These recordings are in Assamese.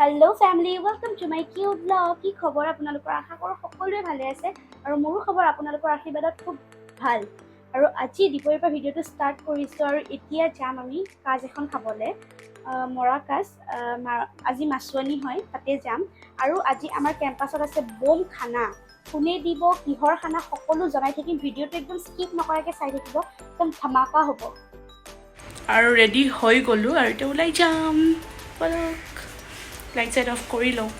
Hello family, welcome to my cute vlog. কি খবৰ আপোনালোকৰ আশা কৰো সকলোৱে ভালে আছে আৰু মোৰো খবৰ আপোনালোকৰ আশীৰ্বাদত খুব ভাল। আৰু আজি দিপৰীয়াৰ পৰা ভিডিওটো ষ্টাৰ্ট কৰিছো আৰু এতিয়া যাম আমি কাজ এখন খাবলে মৰা কাজ আজি মাছুৱানি হয় তাতে যাম আৰু আজি আমাৰ কেম্পাছত আছে বম খানা কোনে দিব কিহৰ খানা সকলো জনাই থাকিম ভিডিওটো একদম স্কিপ নকৰাকৈ চাই থাকিব একদম ধমাকা হ'ব আৰু ৰেডি হৈ গলো আৰু এতিয়া ওলাই যাম লাইট সাইড অফ কৰি লওঁ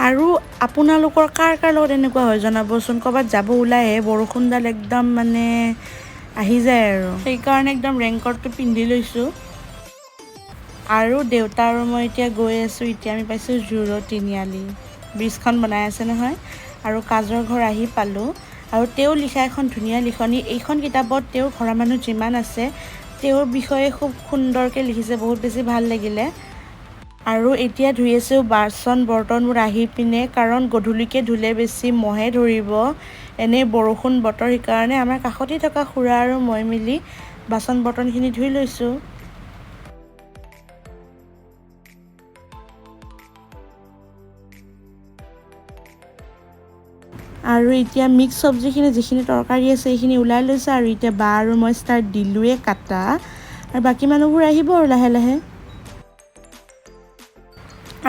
আৰু আপোনালোকৰ কাৰ লগত এনেকুৱা হয় জনাবচোন ক'ৰবাত যাব ওলাইহে বৰষুণডাল একদম মানে আহি যায় আৰু সেইকাৰণে একদম ৰেইনকোটটো পিন্ধি লৈছোঁ আৰু দেউতা আৰু মই এতিয়া গৈ আছোঁ এতিয়া আমি পাইছোঁ জুৰো তিনিআলি ব্ৰিজখন বনাই আছে নহয় আৰু কাজৰ ঘৰ আহি পালোঁ আৰু তেওঁ লিখা এখন ধুনীয়া লিখনি এইখন কিতাপত তেওঁৰ ঘৰৰ মানুহ যিমান আছে তেওঁৰ বিষয়ে খুব সুন্দৰকৈ লিখিছে বহুত বেছি ভাল লাগিলে আৰু এতিয়া ধুই আছোঁ বাচন বৰ্তনবোৰ আহি পিনে কাৰণ গধূলিকৈ ধুলে বেছি মহে ধৰিব এনেই বৰষুণ বতৰ সেইকাৰণে আমাৰ কাষতে থকা খুৰা আৰু মই মিলি বাচন বৰ্তনখিনি ধুই লৈছোঁ আৰু এতিয়া মিক্স চব্জিখিনি যিখিনি তৰকাৰী আছে সেইখিনি ওলাই লৈছে আৰু এতিয়া বা আৰু মই ষ্টাৰ্ট দিলোঁৱে কাটা আৰু বাকী মানুহবোৰ আহিব আৰু লাহে লাহে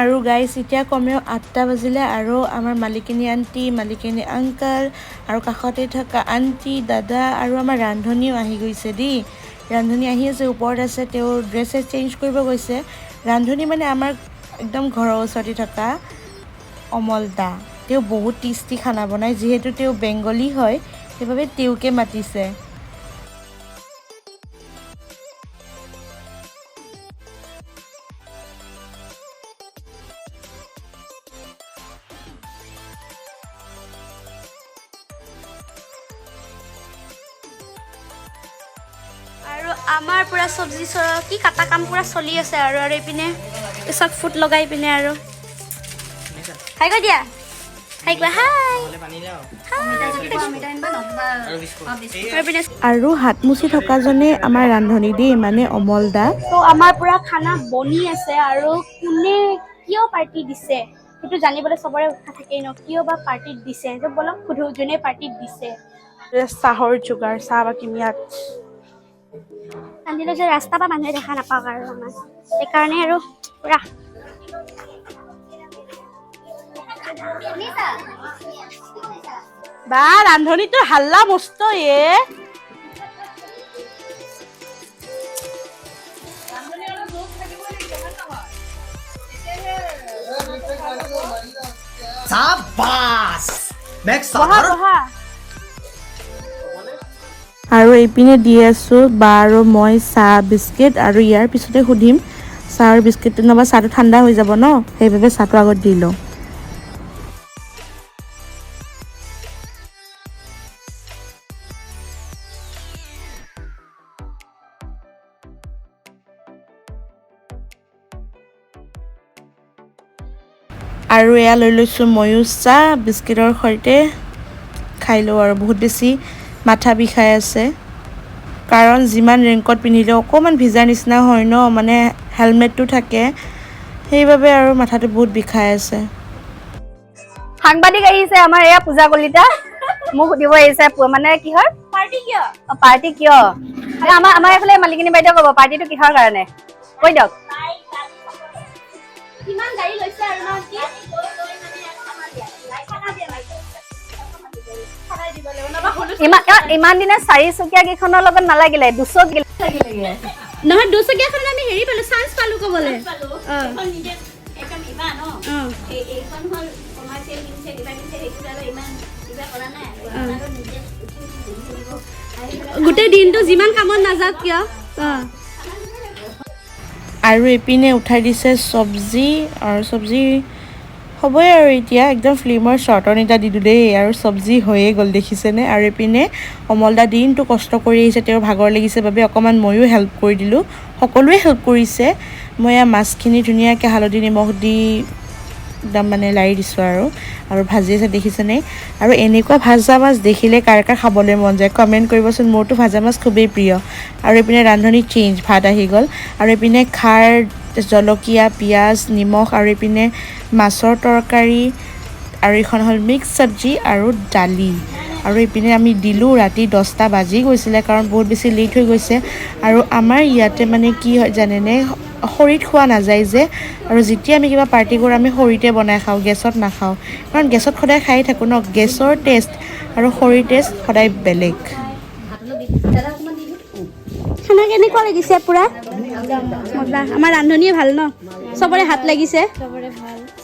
আৰু গাইছ এতিয়া কমেও 8টা বাজিলে আৰু আমাৰ মালিকিনী আণ্টি মালিকিনী আংকাল আৰু কাষতে থকা আণ্টি দাদা আৰু আমাৰ ৰান্ধনীও আহি গৈছে দেই ৰান্ধনী আহি আছে ওপৰত আছে তেওঁ ড্ৰেছ চেঞ্জ কৰিব গৈছে ৰান্ধনী মানে আমাৰ একদম ঘৰৰ ওচৰতে থকা অমল দা তেওঁ বহুত টেষ্টি খানা বনায় যিহেতু তেওঁ বেংগলী হয় সেইবাবে তেওঁকে মাতিছে আৰু আমাৰ পুৰা চব্জি কি কাটা কাম পুৰা চলি আছে আৰু এইপিনে পিছত ফুট লগাই পিনে আৰু হাই কৈ দিয়া হাই কোৱা হাই আৰু হাত মুচি থকাজনে আমাৰ ৰান্ধনী দেই মানে অমল দা তো আমাৰ পুৰা খানা বনি আছে আৰু কোনে কিয় পাৰ্টি দিছে সেইটো জানিবলৈ চবৰে উৎসাহ থাকেই ন কিয় বা পাৰ্টিত দিছে তো বলক সোধো যোনে পাৰ্টিত দিছে চাহৰ যোগাৰ চাহ বা কিমিয়াত কান্দিলে যে ৰাস্তা বা মানুহে দেখা নাপাওক আৰু আমাৰ সেইকাৰণে আৰু পুৰা বা ৰান্ধনীটো হাল্লা মস্ত আৰু এইপিনে দি আছোঁ বা আৰু মই চাহ বিস্কিট আৰু ইয়াৰ পিছতে সুধিম চাহ আৰু বিস্কিটটো নহবা চাহটো ঠাণ্ডা হৈ যাব ন সেইবাবে চাহটো আগত দি লওঁ আৰু এয়া লৈ লৈছোঁ ময়ো চাহ বিস্কিটৰ সৈতে খাই লওঁ আৰু বহুত বেছি মাথা বিষাই আছে কাৰণ যিমান ৰেইনকোট পিন্ধিলেও অকণমান ভিজাৰ নিচিনা হয় ন মানে হেলমেটটো থাকে সেইবাবে আৰু মাথাটো বহুত বিষাই আছে সাংবাদিক আহিছে আমাৰ এয়া পূজা কলিতা মোক সুধিব আহিছে মানে কিহৰ পাৰ্টি কিয় আমাৰ এইফালে মালিকিনী বাইদেউ ক'ব পাৰ্টিটো কিহৰ কাৰণে কৈ দিয়ক কিমান গাড়ী লৈছে আৰু ন কি ইমান দিনে 4চকীয়া কেইখনৰ লগত নালাগিলে 2চকীয়া নহয় 2চকীয়াখনত আমি হেৰি পালো চান্স পালো ক'বলে গোটেই দিনটো যিমান কামত নাযাওক কিয় আৰু এইপিনে উঠাই দিছে চব্জি আৰু চব্জি হ'বই আৰু এতিয়া একদম ফিল্মৰ শ্বৰ্টৰ এটা দিলোঁ দেই আৰু চব্জি হৈয়ে গ'ল দেখিছেনে আৰু এইপিনে অমলদা দিনটো কষ্ট কৰি আহিছে তেওঁৰ ভাগৰ লাগিছে বাবে অকণমান ময়ো হেল্প কৰি দিলোঁ সকলোৱে হেল্প কৰিছে মই মাছখিনি ধুনীয়াকৈ হালধি নিমখ দি একদম মানে লাৰি দিছোঁ আৰু ভাজি আছে দেখিছেনে আৰু এনেকুৱা ভাজা মাছ দেখিলে কাৰ কাৰ খাবলৈ মন যায় কমেণ্ট কৰিবচোন মোৰতো ভাজা মাছ খুবেই প্ৰিয় আৰু এইপিনে ৰান্ধনি চেঞ্জ ভাত আহি গ'ল আৰু এইপিনে খাৰ জলকীয়া পিঁয়াজ নিমখ আৰু এইপিনে মাছৰ তৰকাৰী আৰু এইখন হ'ল মিক্স চব্জি আৰু দালি আৰু এইপিনে আমি দিলোঁ ৰাতি 10টা বাজি গৈছিলে কাৰণ বহুত বেছি লেট হৈ গৈছে আৰু আমাৰ ইয়াতে মানে কি হয় জানেনে খৰিত খোৱা নাযায় যে আৰু যেতিয়া আমি কিবা পাৰ্টি কৰোঁ আমি খৰিতে বনাই খাওঁ গেছত নাখাওঁ কাৰণ গেছত সদায় খাই থাকোঁ ন গেছৰ টেষ্ট আৰু খৰিৰ টেষ্ট সদায় বেলেগ খানা কেনেকুৱা লাগিছে পুৰা মজা আমাৰ ৰান্ধনীয়ে ভাল ন চবৰে হাত লাগিছে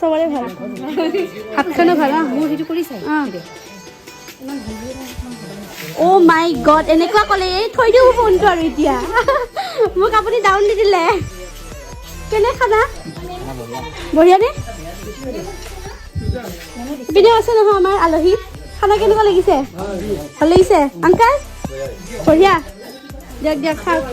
চবৰে ভাল হাতখনো ভাল মোৰ সেইটো কৰিছে অ' মাই গড এনেকুৱা ক'লে এই থৈ দিওঁ ফোনটো আৰু এতিয়া মোক আপুনি ডাউন দি দিলে কেনে খানা বঢ়িয়া নে পিনে আছে নহয় আমাৰ আলহী খানা কেনেকুৱা লাগিছে ভাল লাগিছে আংকাল বঢ়িয়া দিয়ক দিয়ক খাওক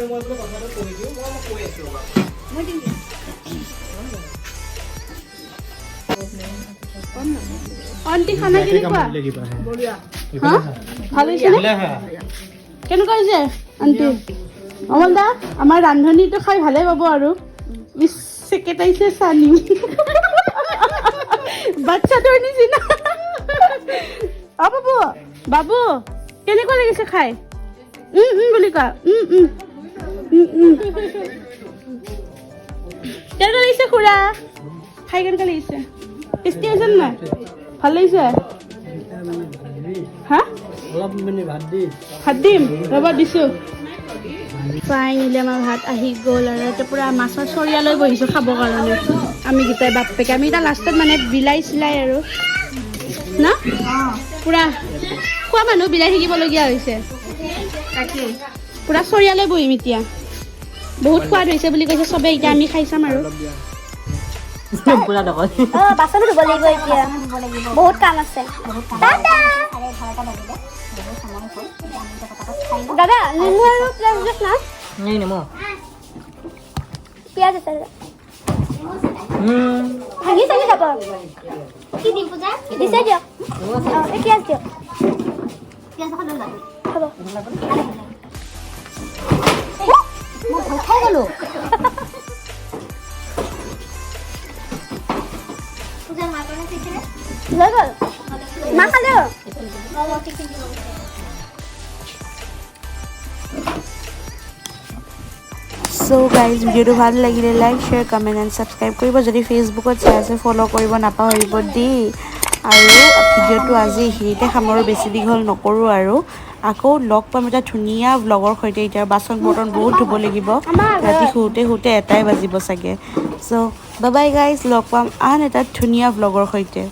আন্টি খানা কেনেকুৱা হা ভাল হৈছে নে কেনেকুৱা হৈছে আন্টি অমল দা আমাৰ ৰান্ধনীটো খাই ভালে পাব আৰু চেকেটাইছে চানি বাচ্চাটোৰ নিচিনা অ বাবু বাবু কেনেকুৱা লাগিছে খাই বুলি কোৱা কেনেকুৱা লাগিছে খুৰা খাই কেনেকুৱা লাগিছে টেষ্টি হৈছে নাই ভাল লাগিছে হা ভাত দিম ৰ'ব দিছোঁ ফাইনেলি আমাৰ ভাত আহি গ'ল আৰু এতিয়া পূৰা মাছৰ চৰিয়া লৈ বহিছোঁ খাবৰ কাৰণে আমি গীতাই বাপেকে আমি এতিয়া লাষ্টত মানে বিলাই চিলাই আৰু ন পূৰা খোৱা মানুহ বিলাই থাকিবলগীয়া হৈছে তাকে পূৰা চৰিয়া লৈ বহিম এতিয়া বহুত সোৱাদ হৈছে বুলি কৈছে চবেই এতিয়া আমি খাই চাম আৰু বাচন ধুব লাগিব এতিয়া বহুত কাম আছে দাদা নেমু আৰু পিঁয়াজ না পিঁয়াজ আছে ভাঙি চাগি যাব কি দিম পূজা দিছে দিয়ক এই পিঁয়াজ দিয়ক পিঁয়াজ এখন লৈ যাব হ'ব মই ভয় খাই গ'লো লৈ গ'ল মা খালে সো গাইজ ভিডিওটো ভাল লাগিলে like share comment and subscribe কৰিব যদি ফেচবুকত চাই আছে ফ'ল' কৰিব নাপাহৰিব দেই আৰু ভিডিঅ'টো আজি এইখিনিতে সামৰো বেছি দীঘল নকৰোঁ আৰু আকৌ লগ পাম এটা ধুনীয়া ভ্লগৰ সৈতে এতিয়া বাচন বৰ্তন বহুত ধুব লাগিব ৰাতি শুওঁতে শুওঁতে 1টাই বাজিব চাগে চ' বাই বাই গাইজ লগ পাম আন এটা ধুনীয়া ভ্লগৰ সৈতে